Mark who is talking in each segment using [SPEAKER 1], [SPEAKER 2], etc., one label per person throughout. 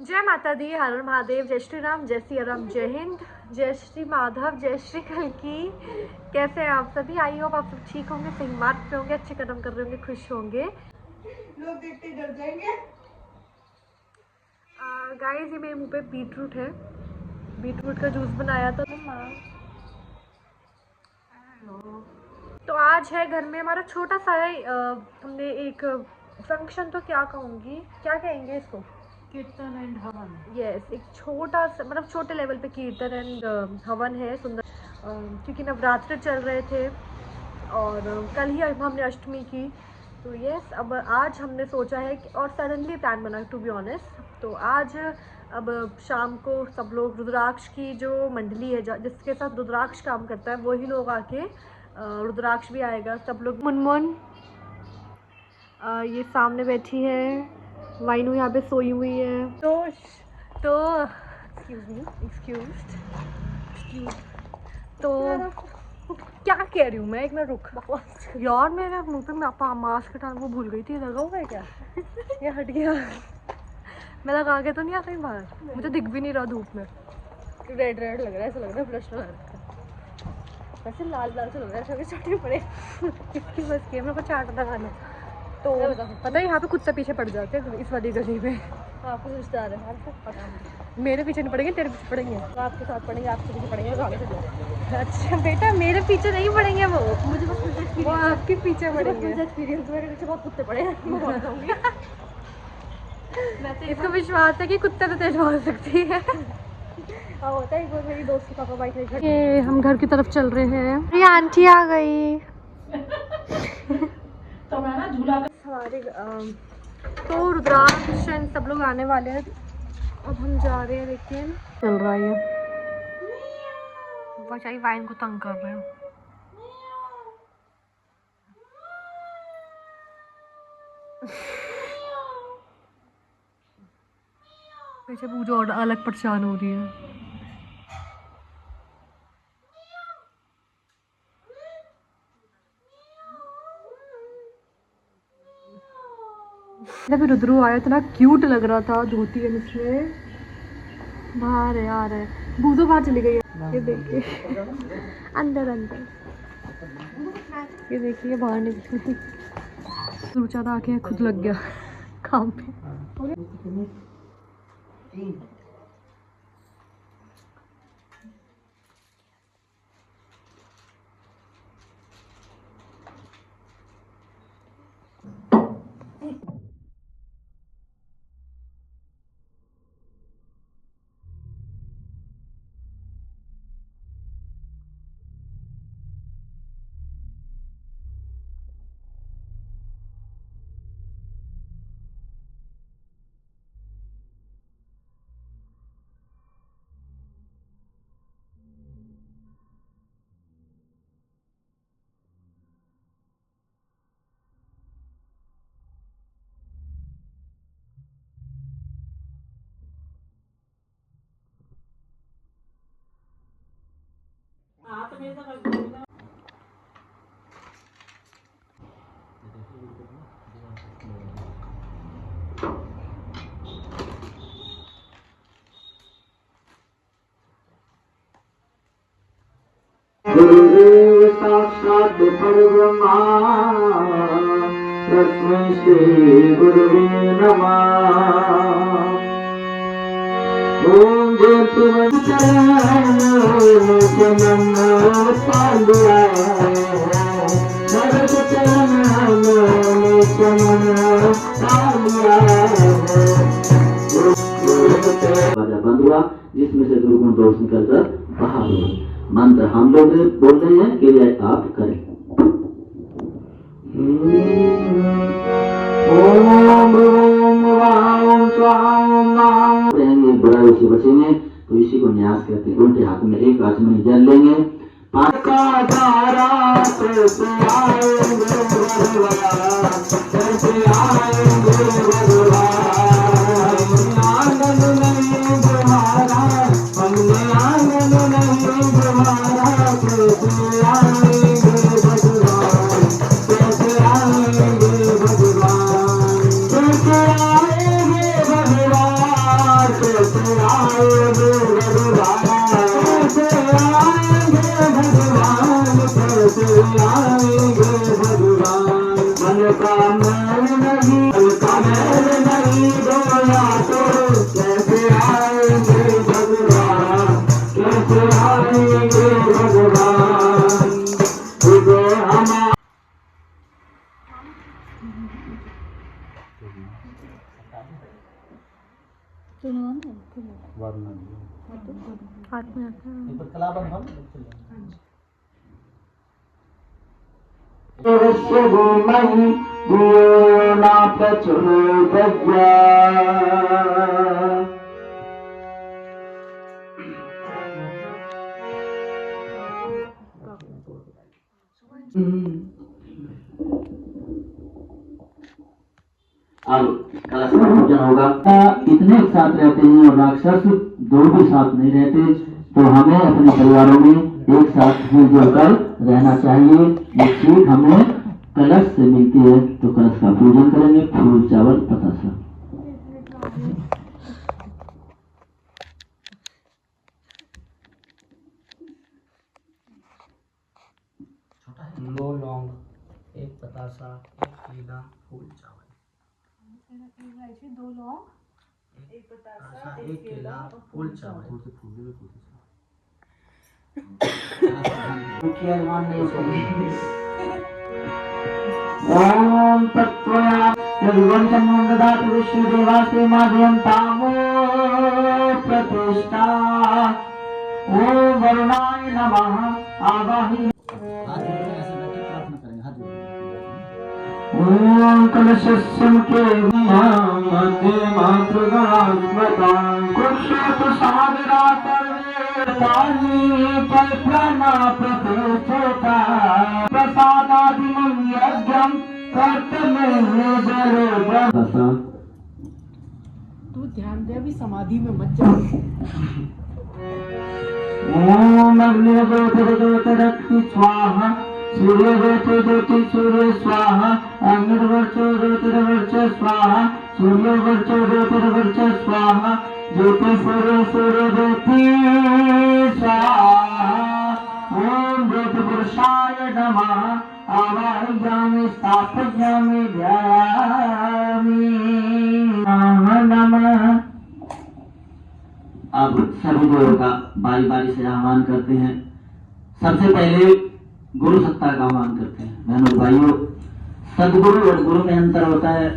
[SPEAKER 1] जय माता दी, हर हर महादेव, जय श्री राम, जय श्री राम, जय हिंद, जय श्री माधव, जय श्री कल्की। कैसे हैं आप सभी? आई होप आप सब ठीक होंगे, सही मार्ग पे होंगे, अच्छे कदम कर रहे होंगे, खुश होंगे।
[SPEAKER 2] लोग देखते ही डर जाएंगे।
[SPEAKER 1] गाइस, ये मेरे मुंह पे बीटरूट है, बीटरूट का जूस बनाया था। तो आज है घर में हमारा छोटा सा हमने एक फंक्शन, तो क्या कहूँगी, क्या कहेंगे इसको,
[SPEAKER 2] कीर्तन एंड हवन।
[SPEAKER 1] यस, एक छोटा सा मतलब छोटे लेवल पे कीर्तन एंड हवन है सुंदर, क्योंकि नवरात्र चल रहे थे और कल ही हमने अष्टमी की। तो यस, अब आज हमने सोचा है कि, और सडनली प्लान बना टू बी ऑनेस्ट, तो आज अब शाम को सब लोग रुद्राक्ष की जो मंडली है जिसके साथ रुद्राक्ष काम करता है वही लोग आके, रुद्राक्ष भी आएगा, सब लोग। मुनमुन ये सामने बैठी है, वाइनू यहाँ पे सोई हुई है। तो एक्सक्यूज तो क्या कह रही हूँ मैं, एक मिनट रुक। यार मेरे मुंह पे मास्क हटाना वो भूल गई थी, लगा हुआ है क्या? ये हट गया। मैं लगा के तो नहीं आ कहीं बाहर, मुझे दिख भी नहीं रहा धूप में। रेड रेड लग रहा है, ऐसा लग रहा है फ्लश लगा रखा है, वैसे लाल लाल से लग रहा है, चटनी पड़े इसकी बस के मेरे को चाट लगाना। तो पता है यहाँ पे खुद से पीछे पड़ जाते हैं इस वाली गली में। आपको रिश्तेदार है, मेरे पीछे नहीं पड़ेंगे, तेरे पीछे पड़ेंगे, आपके साथ पड़ेंगे, आपके पीछे पड़ेंगे, आगे से जाओ। अच्छा बेटा, मेरे पीछे नहीं पड़ेंगे वो, मुझे बस वो आपके पीछे पड़ेंगे। एक्सपीरियंस, मेरे पीछे बहुत कुत्ते पड़े हैं, मैं भाग जाऊंगी। इसको विश्वास है कि कुत्ते तो तेज भाग सकती है। हाँ होता है, एक बार मेरी दोस्त की पापा बाइक लेकर, ये हम घर की तरफ चल रहे हैं। ये आंटी आ गई
[SPEAKER 2] तो मैं ना झूला
[SPEAKER 1] हमारे तो रुद्राक्ष सब लोग आने वाले हैं, अब हम जा रहे हैं, लेकिन चल रहा है बचाई वाइन को तंग कर रहे हैं। पीछे पूजा और अलग परेशान हो रही है। जब रुद्रू आया इतना क्यूट लग रहा था, धोती है इसमें, बाहर है आ रहा है, बूजो बाहर चली गई है, ये देखिए अंदर अंदर, ये देखिए बाहर निकली, सोचा था आके खुद लग गया काम पे।
[SPEAKER 3] गुरुदेव साक्षात् परब्रह्मा तस्मै श्री गुरुवे नमः। ओम जयतु मंचरण चमन पांडुराय नरक चरण चमन पांडुराय। बंद हुआ जिसमें से दुर्गुण दोष निकलकर बाहर हुआ। मंत्र हम लोग बोल रहे हैं कि आप करें। ओम ओम वाम स्वाम नाम रहेंगे, बुराई से बचेंगे, तो इसी को न्यास कहते हैं। उल्टे हाथ में एक आचमनी जल लेंगे, का तारा कैसे आएंगे भगवान, कैसे आएंगे भगवान, आनंद नहीं तुम्हारा, हमने आनंद नहीं तुम्हारा, कैसे आएंगे भगवान, कैसे आएंगे भगवान, कैसे आएंगे भगवान,
[SPEAKER 1] हाथ में आता है।
[SPEAKER 3] धीमहि धियो न प्रचोदयात्। अब कलश का पूजन होगा। इतने एक साथ रहते हैं और राक्षस दो भी साथ नहीं रहते, तो हमें अपने परिवारों में एक साथ मिलजुल कर रहना चाहिए। ये सीख हमें कलश से मिलती है। तो कलश का पूजन करेंगे, फूल चावल पतासा।
[SPEAKER 4] दो लौंग, एक पतासा, एक केला, फूल चावल।
[SPEAKER 1] दो लौंग,
[SPEAKER 4] एक पतासा, एक केला, फूल चावल।
[SPEAKER 3] ओम तत्त्वया यद्वं तन्वं ददातु विश्वदेवास्ते माधवं तामो प्रतिष्ठा। ओम वरुणाय नमः आवाहि। ओम कलशस्यं के मध्ये मातृगणात्मतां कुरुषोत सागरा सर्वे पानी पल्पना प्रतिष्ठिता। प्रसादादिमं यज्ञं कर्तव्यं जरो।
[SPEAKER 2] तू ध्यान दे, अभी समाधि में मत जा।
[SPEAKER 3] ओम अग्निर्ज्योतिर्ज्योतिरग्नि स्वाहा, सूर्यज्योति सूर्य स्वाहा, अग्निर्वर्चो ज्योतिर्वर्च स्वाहा, सूर्यवर्च ज्योतिर्वर्च स्वाहा, ज्योति सूर्य ज्योति स्वाहा। ओम ज्योति पुरुषाय नमः आवाहयामि स्थापयामि ध्यायामि नमः। अब सभी लोगों का बारी बारी से आह्वान करते हैं। सबसे पहले गुरु सत्ता का आह्वान करते हैं। बहनों भाइयों, सदगुरु और गुरु में अंतर होता है।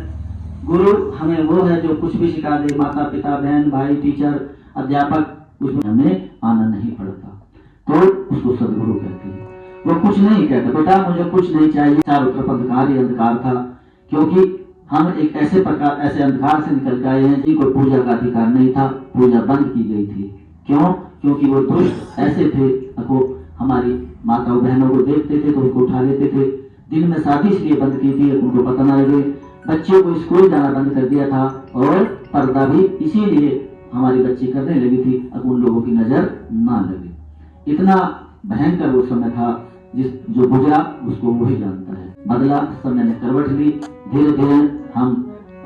[SPEAKER 3] गुरु हमें वो है जो कुछ भी सिखा दे, माता पिता बहन भाई टीचर अध्यापक, उसमें हमें आनंद नहीं पड़ता तो उसको सदगुरु कहते हैं। वो कुछ नहीं कहता, बेटा मुझे कुछ नहीं चाहिए। चारों तरफ अंधकार ही अंधकार था, क्योंकि हम एक ऐसे अंधकार से निकल के आए हैं जिनको पूजा का अधिकार नहीं था। पूजा बंद की गई थी। क्यों? क्योंकि वो दुष्ट ऐसे थे, वो हमारी माताओं बहनों को देखते थे तो उनको उठा लेते थे। दिन में शादी इसलिए बंद की थी उनको पता ना लगे। बच्चों को स्कूल जाना बंद कर दिया था और पर्दा भी इसीलिए हमारी बच्ची करने लगी थी, अब उन लोगों की नजर ना लगे। इतना भयंकर वो समय था, जो गुजरा उसको वही जानता है। बदला समय ने करवट ली, धीरे धीरे हम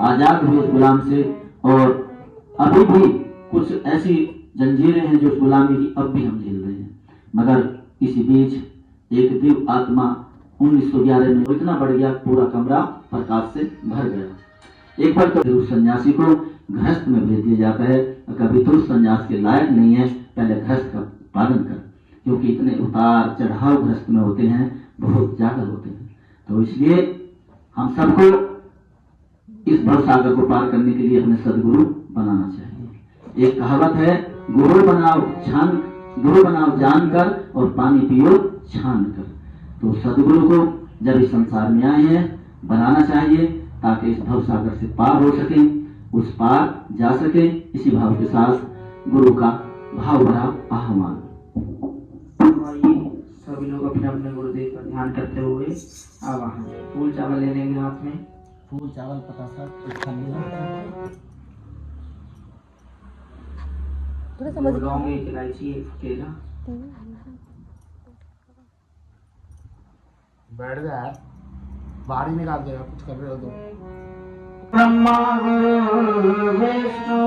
[SPEAKER 3] आजाद हुए इस गुलाम से। और अभी भी कुछ ऐसी जंजीरें हैं जो गुलामी की अब भी हम झेल रहे हैं। मगर इसी बीच एक दिव्य आत्मा 1911 में इतना बढ़ गया, पूरा कमरा प्रकाश से भर गया। एक बार तो सन्यासी को गृहस्थ में भेज दिया जाता है, कभी तो सन्यास के लायक नहीं है, पहले गृहस्थ का पालन कर, क्योंकि इतने उतार चढ़ाव गृहस्थ में होते हैं, बहुत ज्यादा होते हैं। तो इसलिए हम सबको इस भवसागर को पार करने के लिए अपने सदगुरु बनाना चाहिए। एक कहावत है, गुरु बनाओ जानकर और पानी पियो छान कर। तो सदगुरु को जब इस संसार में आए हैं बनाना चाहिए, ताकि इस भवसागर से पार हो सके, उस पार जा सके। इसी भाव के साथ गुरु का भाव भरा आह्वान।
[SPEAKER 4] सभी लोग अपने अपने गुरुदेव का ध्यान करते हुए आवाहन। फूल चावल ले लेंगे हाथ में, फूल चावल पतासा लौंग, एक इलायची, एक केला।
[SPEAKER 5] बैठ जा यार, बाहर ही निकाल देगा, कुछ कर रहे हो तो।
[SPEAKER 3] ब्रह्मा गुरु विष्णु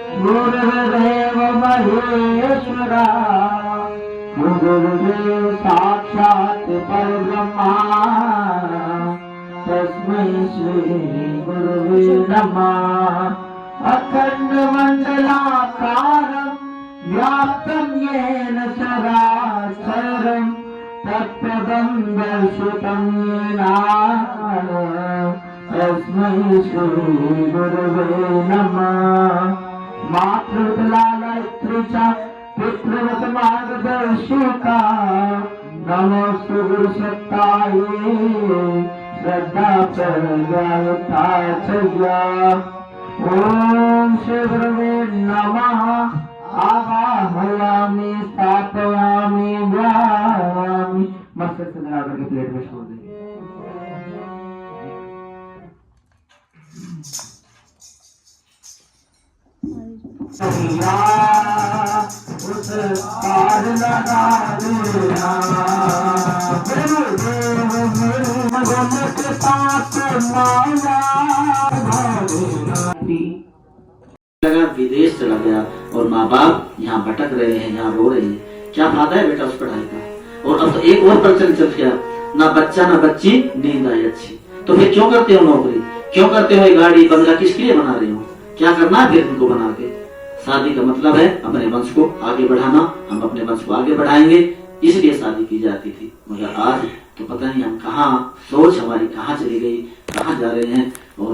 [SPEAKER 3] गुरुदेव महेश्वरा गुरुदेव साक्षात् परब्रह्मा तस्मै श्री गुरुवे नमः। अखंड मंडलाकारं व्याप्तं येन चराचरं तत्पदं दर्शितं येन तस्मै श्री गुरुवे नमः। मातृलालयित्रीचा पितृवत मार्गदर्शिका नमोस्तु गुरुसत्ताये श्रद्धा प्रज्ञायताचर्या। ओम श्री गुरुवे नमः। आवाहयामि स्थापयामि ध्यायामि। मस्तक से लगा करके प्लेट में छोड़ देंगे। उस पार लगा देना के पास लगा विदेश चला गया और माँ बाप यहाँ भटक रहे हैं, यहाँ रो रहे हैं। क्या फायदा है बेटा उस पढ़ाई का? और अब तो एक और प्रचलन चल गया, ना बच्चा ना बच्ची, नींद आई अच्छी। तो फिर क्यों करते हो नौकरी, क्यों करते हो गाड़ी बंगला, किसके लिए बना रहे हो? क्या करना है फिर उनको बना के? शादी का मतलब है अपने वंश को आगे बढ़ाना। हम अपने वंश को आगे बढ़ाएंगे, इसलिए शादी की जाती थी। मगर आज तो पता नहीं हम कहाँ, सोच हमारी कहाँ चली गई, कहाँ जा रहे हैं, और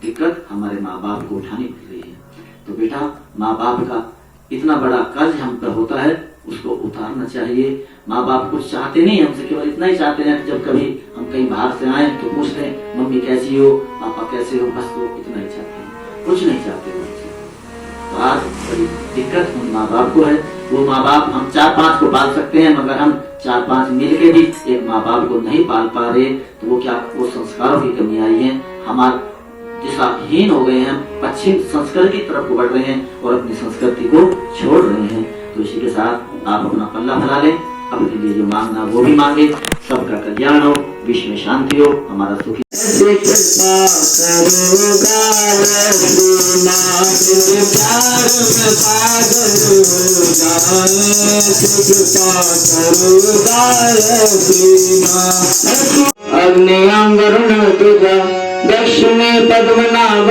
[SPEAKER 3] दिक्कत हमारे माँ बाप को उठानी पड़ रही है। तो बेटा माँ बाप का इतना बड़ा कर्ज हम पर होता है, उसको उतारना चाहिए। माँ बाप कुछ चाहते नहीं, हमसे केवल इतना ही चाहते हैं कि जब कभी हम कहीं बाहर से आए तो पूछ लें मम्मी कैसी हो, पापा कैसे हो, बस तो इतना ही चाहते हैं, कुछ नहीं चाहते हमसे। तो आज बड़ी दिक्कत उन माँ बाप को है। वो माँ बाप हम 4-5 को पाल सकते हैं, मगर हम 4-5 मिलके भी एक माँ बाप को नहीं पाल पा रहे, तो वो क्या, वो संस्कारों की कमी आई है। हमारे दिशाहीन हो गए हैं, पश्चिम संस्कृति की तरफ बढ़ रहे हैं और अपनी संस्कृति को छोड़ रहे हैं। तो इसी के साथ आप अपना पल्ला फैला लें, अपने लिए जो मांगना वो भी मांगे। सबका कल्याण हो, विश्व में शांति हो, हमारा सुखी अग्नि अंगरुण तुझा दक्षिणे पद्मनाभ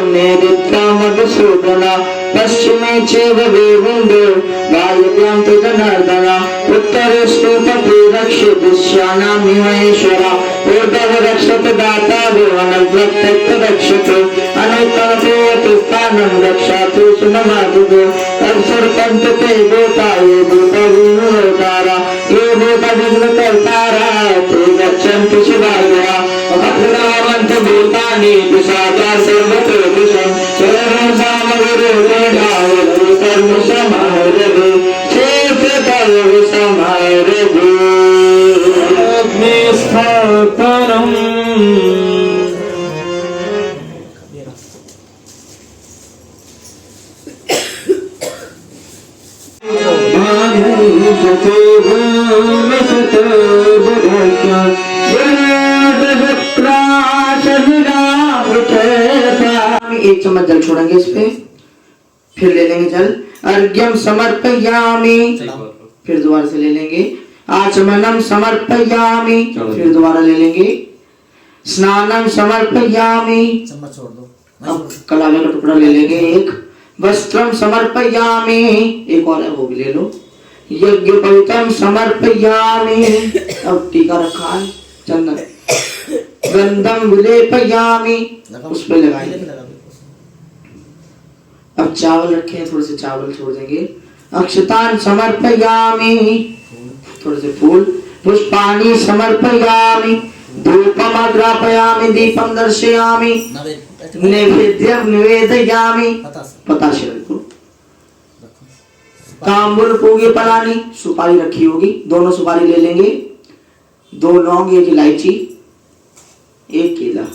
[SPEAKER 3] नैऋत्या मधुसूदना पश्चिमे चैव वेवुंडो वायव्यां तु जनार्दना उत्तरे स्तूपति रक्षति ईशानामि महेश्वरा ऊर्ध्वः रक्षति दाता भुवनं प्रत्यक्ष रक्षति अनुकल्पयति स्थानं रक्षातु सुनमादिदो तत्सर्पन्तते भूताये भूतविमोहतारा ये भूतविघ्नकर्तारा ते गच्छन्तु शिवाय अभ्रामन्त भूतानि पिशाचा सर्वतो दिशं शरणं सामगुरुर्वेदाय कर्म समारभे क्षेत्रतयो समारभे अग्निस्थापनम्। एक चम्मच जल छोड़ेंगे इस पे, फिर ले लेंगे जल। अर्घ्यम समर्पयामि, फिर दोबारा से ले लेंगे। आचमनम समर्पयामि, फिर दोबारा ले लेंगे। स्नानम समर्पयामि,
[SPEAKER 5] चम्मच छोड़ दो।
[SPEAKER 3] अब कलावे का टुकड़ा ले लेंगे एक। वस्त्रम समर्पयामि, एक और है वो भी ले लो। यज्ञोपवीतम समर्पयामि, अब टीका रखा है चंदन। गंधम विलेपयामि, उस पे लगाएंगे। अब चावल रखे हैं, थोड़े से चावल छोड़ देंगे। अक्षतान समर्पयामि, थोड़े से फूल। पुष्पाणि समर्पयामि, धूपम अग्रापयामि, दीपम दर्शयामि, नैवेद्यम निवेदयामि, बताशे रखो। तांबुल पूगी पलानी, सुपारी रखी होगी, दोनों सुपारी ले लेंगे। 2 लौंग, 1 इलायची, 1 केला।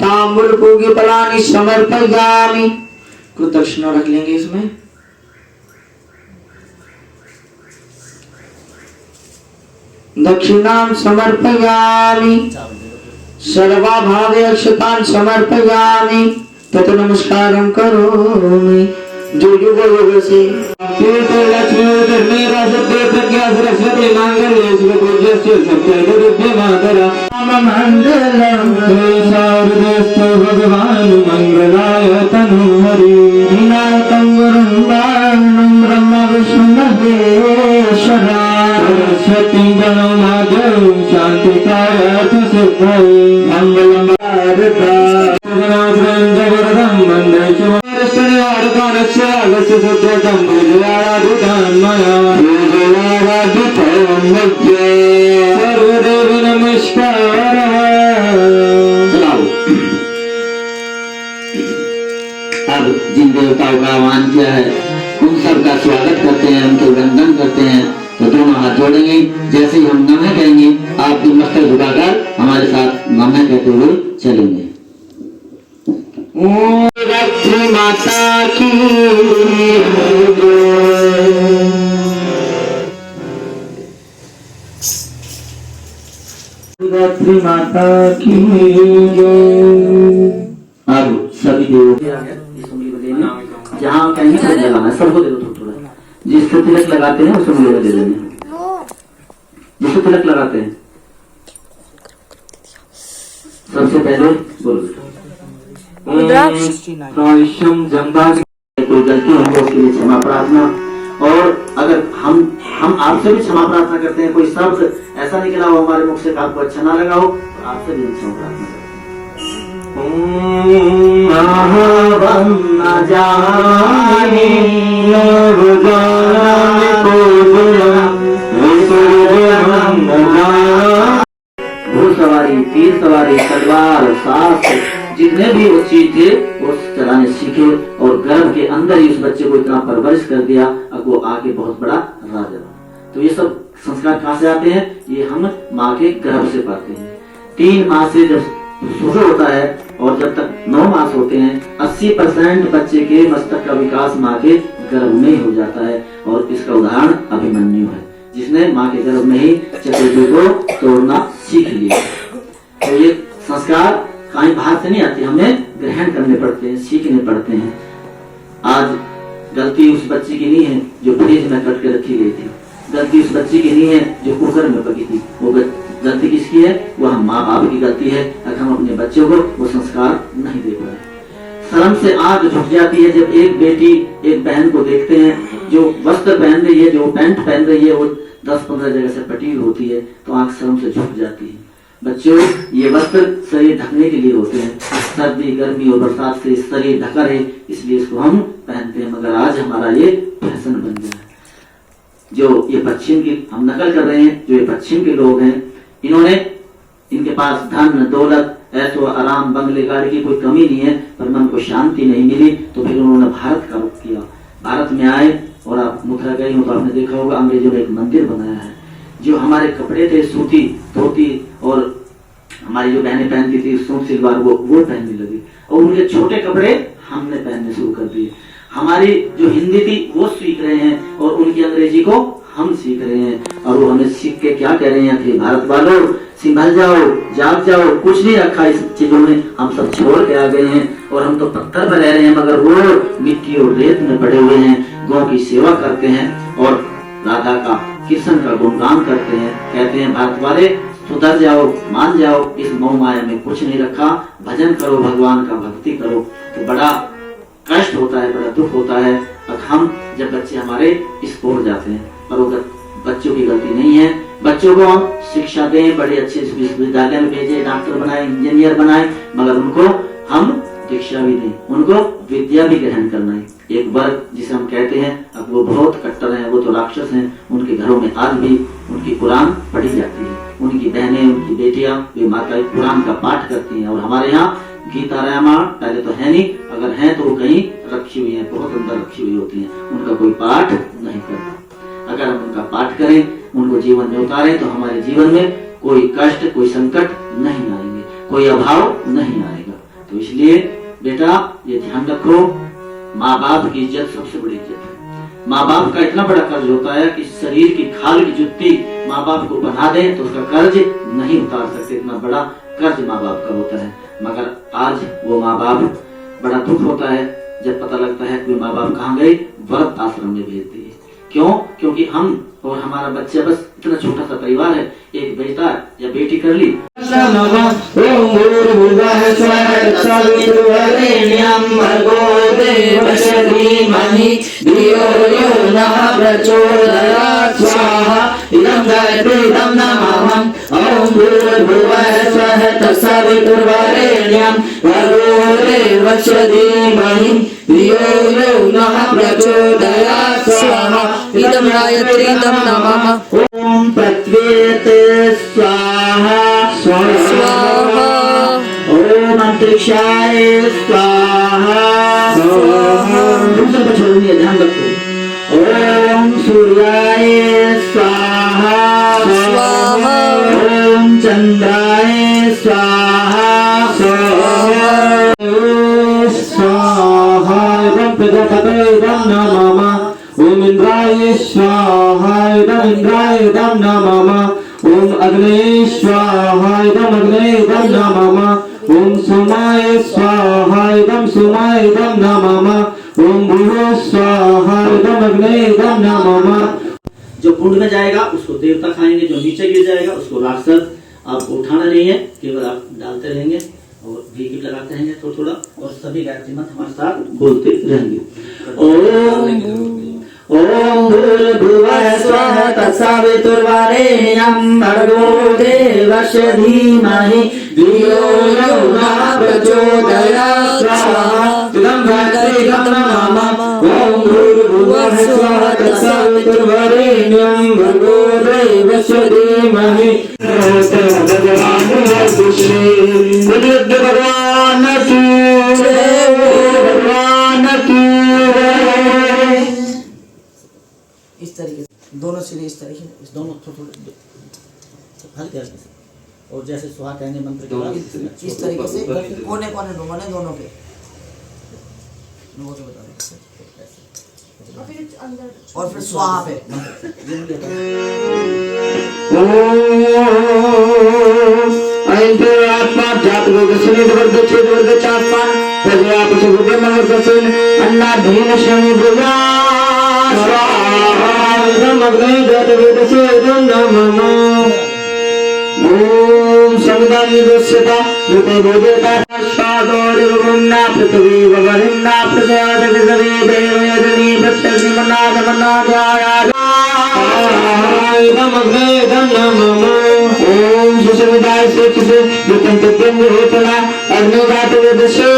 [SPEAKER 3] तांबुल पूगी पलानी समर्पयामि, कुछ दक्षिणा रख लेंगे इसमें। दक्षिणाम समर्पयामि,
[SPEAKER 4] सर्वाभावे अक्षतान् समर्पयामि तत् नमस्कारं करोमि युग युग से लक्ष्मी मेरा सत्य प्रज्ञा सरस्वती मांगल्ये शिव पूज्यस्य सत्य मातरा मंगलम सर्वदेस्तु भगवान् मंगलाय तनुहरि नाथं वरुण ब्रह्मा विष्णु महेश्वरा सरस्वती गणमाद्यं शान्तिकाय सिद्धये मंगलम भारता जगवरदं वन्दे सर्वदेव नमस्कार।
[SPEAKER 3] अब जिन देवताओं का आह्वान किया है उन सब का स्वागत करते हैं, उनके वंदन करते हैं। तो दोनों हाथ जोड़ेंगे, जैसे ही हम नमः कहेंगे आप भी मस्तक झुकाकर हमारे साथ नमः कहते हुए चलेंगे।
[SPEAKER 4] ओम गायत्री माता की गायत्री माता की
[SPEAKER 3] अब सभी देवों को इस उंगली को देना, जहाँ कहेंगे तिलक लगाना है, सबको दे दो थोड़ा थोड़ा। जिसको तिलक लगाते हैं उस उंगली में दे देंगे, जिसको तिलक लगाते हैं। सबसे पहले बोलो कोई गलती हो तो उसके लिए क्षमा प्रार्थना। और अगर हम आपसे भी क्षमा प्रार्थना करते हैं, कोई शब्द ऐसा निकला हो हमारे मुख से आपको अच्छा ना लगा हो तो आपसे भी क्षमा प्रार्थना करते हैं। घुड़सवारी, तीर सवारी, तलवार, सास, जितने भी वो चीज थे वो चलाने सीखे और गर्भ के अंदर ही उस बच्चे को इतना परवरिश कर दिया, अब वो आके बहुत बड़ा राजा। तो ये सब संस्कार कहाँ से आते हैं? ये हम माँ के गर्भ से पाते हैं। 3 माह से जब शुरू होता है और जब तक 9 मास होते हैं 80% बच्चे के मस्तक का विकास माँ के गर्भ में ही हो जाता है। और इसका उदाहरण अभिमन्यु है, जिसने माँ के गर्भ में ही चतुर्भुज को तोड़ना सीख लिया। तो ये संस्कार कहीं बाहर से नहीं आती, हमें ग्रहण करने पड़ते हैं, सीखने पड़ते हैं। आज गलती उस बच्ची की नहीं है जो फ्रिज में कट के रखी गई थी, गलती उस बच्ची की नहीं है जो कुकर में पकी थी, वो गलती किसकी है? वो हम माँ बाप की गलती है। अगर हम अपने बच्चों को वो संस्कार नहीं दे पाए। शर्म से आंख झुक जाती है जब एक बेटी एक बहन को देखते हैं जो वस्त्र पहन रही है, जो पैंट पहन रही है वो 10-15 जगह से पटी होती है, तो आंख शर्म से झुक जाती है। बच्चों, ये वस्त्र शरीर ढकने के लिए होते हैं, सर्दी गर्मी और बरसात से शरीर ढका रहे इसलिए इसको हम पहनते हैं। मगर आज हमारा ये फैशन बन गया है। जो ये पश्चिम की हम नकल कर रहे हैं, जो ये पश्चिम के लोग हैं, इन्होंने इनके पास धन दौलत ऐसो आराम बंगले गाड़ी की कोई कमी नहीं है, पर मन को शांति नहीं मिली, तो फिर उन्होंने भारत का रुख किया। भारत में आए और आप मथुरा गए हो तो आपने देखा होगा अंग्रेजों ने एक मंदिर बनाया है। जो हमारे कपड़े थे सूती धोती और हमारी जो बहनें पहनती थी सूट सलवार वो पहनने लगी और उनके छोटे कपड़े हमने पहनने शुरू कर दिए। हमारी जो हिंदी थी वो सीख रहे हैं और उनकी अंग्रेजी को हम सीख रहे हैं। और वो हमें सीख के क्या कह रहे हैं कि भारत वालों संभल जाओ, जाग जाओ, कुछ नहीं रखा इस चीजों में, हम सब छोड़ के आ गए हैं और हम तो पत्थर पर रह रहे हैं मगर वो मिट्टी और रेत में पड़े हुए हैं। गौ की सेवा करते हैं और राधा का कृष्ण का गुणगान करते हैं। कहते हैं भारत वाले सुधर जाओ, मान जाओ, इस मोह माया में कुछ नहीं रखा, भजन करो, भगवान का भक्ति करो। तो बड़ा कष्ट होता है, बड़ा दुख होता है और हम जब बच्चे हमारे इस ओर जाते हैं। पर वो बच्चों की गलती नहीं है। बच्चों को हम शिक्षा दें, बड़े अच्छे विश्वविद्यालय में भेजें, डॉक्टर बनाए, इंजीनियर बनाए, मगर उनको हम दीक्षा भी दें, उनको विद्या भी ग्रहण करना है। एक वर्ग जिसे हम कहते हैं अब वो बहुत कट्टर हैं, वो तो राक्षस हैं, उनके घरों में आज भी उनकी कुरान पढ़ी जाती है। उनकी बहनें, उनकी बेटियां वे माता कुरान का पाठ करती हैं। और हमारे यहाँ गीता रामायण पहले तो है नहीं, अगर है तो वो कहीं रखी हुई है, बहुत अंदर रखी हुई होती है, उनका कोई पाठ नहीं करता। अगर हम उनका पाठ करें, उनको जीवन में उतारें तो हमारे जीवन में कोई कष्ट, कोई संकट नहीं आएंगे, कोई अभाव नहीं आएगा। तो इसलिए बेटा ये ध्यान रखो, माँ बाप की इज्जत सबसे बड़ी इज्जत है। माँ बाप का इतना बड़ा कर्ज होता है कि शरीर की खाल की जुत्ती माँ बाप को बना दे तो उसका कर्ज नहीं उतार सकते, इतना बड़ा कर्ज माँ बाप का होता है, मगर आज वो माँ बाप बड़ा दुख होता है जब पता लगता है कि माँ बाप कहाँ गए, व्रत आश्रम में भेज दिए। क्यों? क्योंकि हम और हमारा बच्चा बस इतना छोटा सा परिवार है, एक बेटा या बेटी कर ली।
[SPEAKER 1] इदं गायत्री इदं नमः।
[SPEAKER 3] ओम पृथ्वीते स्वाहा
[SPEAKER 1] स्वाहा।
[SPEAKER 3] ओम अंतरिक्षाय स्वाहा
[SPEAKER 1] स्वाहा।
[SPEAKER 3] दूसरे को छोड़िए, ध्यान रखो। ओम सूर्याय स्वाहा
[SPEAKER 1] स्वाहा।
[SPEAKER 3] ओम चंद्राय स्वाहा स्वाहा स्वाहा। प्रजापतये नमः। ओम इंद्राय स्वाहा इंद्राय नमः। ओम अग्नये स्वाहा अग्नये नमः। ओम सोमाय स्वाहा सोमाय नमः। ओम भूयो स्वाहा अग्नये नमः। जो कुंड में जाएगा उसको देवता खाएंगे, जो नीचे गिर जाएगा उसको राक्षस। आपको उठाना नहीं है, केवल आप डालते रहेंगे और घी लगाते रहेंगे थोड़ा थोड़ा, और सभी गायत्री मंत्र हमारे साथ बोलते रहेंगे। ओम भूर्भुवः स्वः तत्सवितुर्वरेण्यं भर्गो देवस्य धीमहि धियो यो नः प्रचोदयात्। स्वाहा इदं गायत्री इदं नमः। ओम भूर्भुवः स्वः तत्सवितुर्वरेण्यं भर्गो देवस्य धीमहि भगवान की जय, भगवान की जय।
[SPEAKER 4] इस तरीके से दोनों सिरे इस तरीके से, इस दोनों थोड़े हल्के हल्के से, और जैसे सुहा कहेंगे मंत्र के बाद इस तरीके से कोने कोने डूबाने दोनों के। बता और फिर स्वाहा पे
[SPEAKER 3] आत्मा जात अन्नाधीन शनि ओम संविधान पृथ्वी वरिन्ना प्रजापति देवयजनी प्रत्यग्नि मन्नाद मन्नादाय ओम सुसविदाय से किसे विकंत केंद्र होतना अग्निघात वेदसे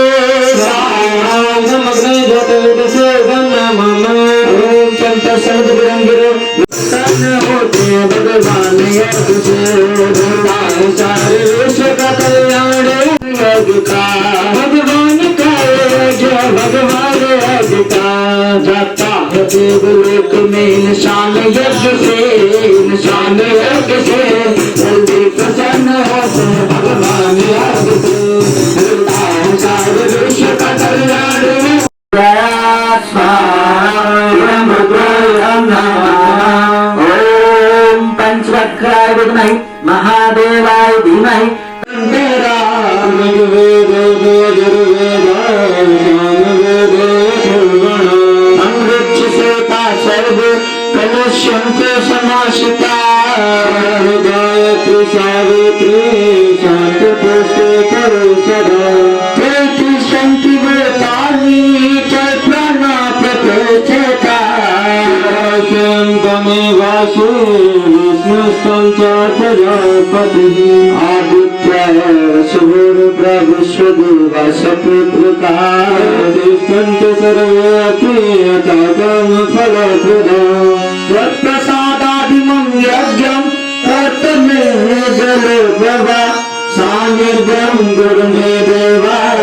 [SPEAKER 3] अग्नि घात वेदसे ओम चंत शब्द विरंगिरो तन होते भगवान सारे विश्व का कल्याण भगवान का जय भगवान का जाता है देवलोक में निशान यज्ञ से निशान यज्ञ से जल्दी प्रसन्न हो भगवान यज्ञ से सारे विश्व का कल्याण ओम पंचवक्राय विद्महे महादेवाय धीमहि कलुष्यन्ते समाश्रिता गायत्री सावित्री शांति पुष्टे करो सदा प्रीति शांति वेतानि च प्राणा प्रत्यक्षता तमेवासु विष्णुस्तं च प्रजापतिः आदित्याय सुरब्रह्मविश्वदेवा सपितृका तिष्ठन्ति सर्वे अपि यथाकं फलप्रदम् त्वत्प्रसादादिमं यज्ञं कर्तमे जले प्रभा सानिध्यं गुरुमे देवाय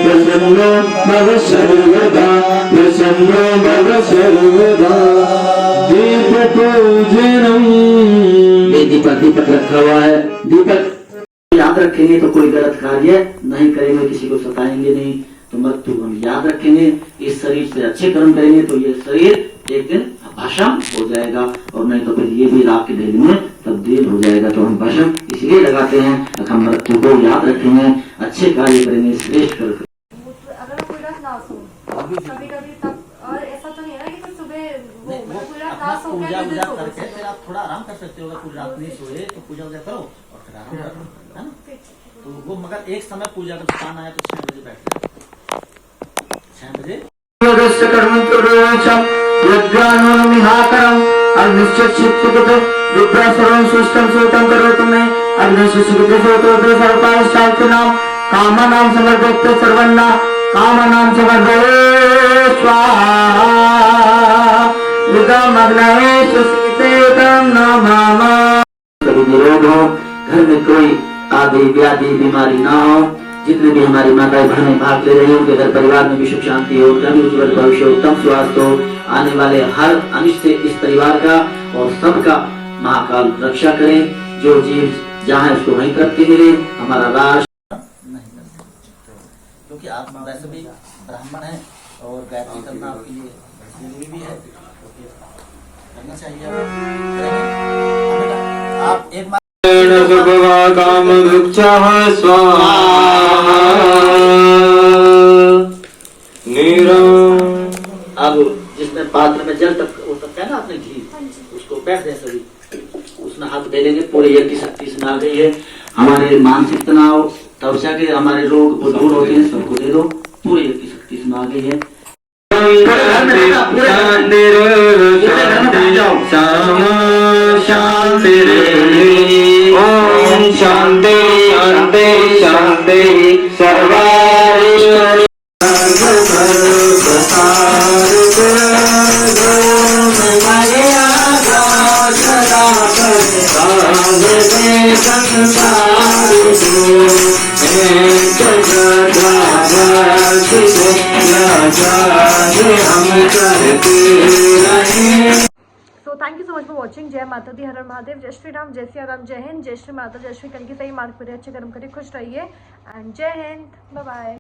[SPEAKER 3] प्रसन्नो भव सर्वदा प्रसन्नो भव सर्वदा। दीपपूजनम् ये दीपक रखा हुआ है, दीपक याद रखेंगे तो कोई गलत कार्य नहीं करेंगे, किसी को सताएंगे नहीं तो मृत्यु हम याद रखेंगे। इस शरीर से अच्छे कर्म करेंगे तो ये शरीर एक दिन भस्म हो जाएगा, और नहीं तो फिर ये भी राख के ढेर में तब्दील हो जाएगा। तो हम भस्म इसलिए लगाते हैं कि हम मृत्यु को याद रखेंगे, अच्छे कार्य करेंगे, श्रेष्ठ कर्म करेंगे।
[SPEAKER 1] अगर मैं पूरी रात ना सोऊं कभी कभी तब, और ऐसा तो नहीं है ना कि तुम सुबह वो मैं पूरी रात ना सो के
[SPEAKER 4] पूजा
[SPEAKER 1] फिर
[SPEAKER 4] वूजा
[SPEAKER 1] सो
[SPEAKER 4] करके फिर आप थोड़ा आराम कर सकते हो। अगर पूरी रात नहीं सोए तो पूजा वूजा करो और फिर आराम करो, है ना। तो वो मगर एक समय पूजा का स्थान आया तो 6 बजे बैठ जाए, 6 बजे
[SPEAKER 3] कामनां समर्पयते सर्वन्ना कामनां समर्पये स्वाहा इदमग्नये सुसीतेतं नमः। कभी निरोग हो, घर में कोई आदि व्याधि बीमारी ना हो, जितने भी हमारी माताएं बहनें भाग ले रही हैं उनके घर परिवार में भी सुख शांति हो, धन उज्ज्वल भविष्य, उत्तम स्वास्थ्य हो, आने वाले हर अनिष्ट से इस परिवार का और सबका महाकाल रक्षा करें। जो जीव जहाँ उसको वहीं प्राप्ति मिले। हमारा राष्ट्र
[SPEAKER 4] नहीं कर सकते, क्योंकि आप वैसे भी ब्राह्मण हैं और गायत्री करना आपके लिए जरूरी भी है, करना चाहिए। आप एक
[SPEAKER 6] काम वृक्षः स्वाहा
[SPEAKER 3] अब जिसमें पात्र में जल तक हो सकता है ना अपने घी, उसको बैठ दे सभी, उसमें हाथ दे लेंगे। पूरे यज्ञ की शक्ति से आ गई है। हमारे मानसिक तनाव तवचा के हमारे रोग वो दूर होते हैं, सबको दे दो। पूरे यज्ञ की शक्ति से आ गई है।
[SPEAKER 6] शांति ओम शांति शांति शांति सर्वारिष्ट
[SPEAKER 1] So thank you so much for watching. जय माता दी, हर हर महादेव, जय श्री राम, जय सिया राम, जय हिंद, जय श्री माता, जय श्री कल की सही मार्ग पर अच्छे कर्म करिए, खुश रहिए एंड जय हिंद, बाय बाय।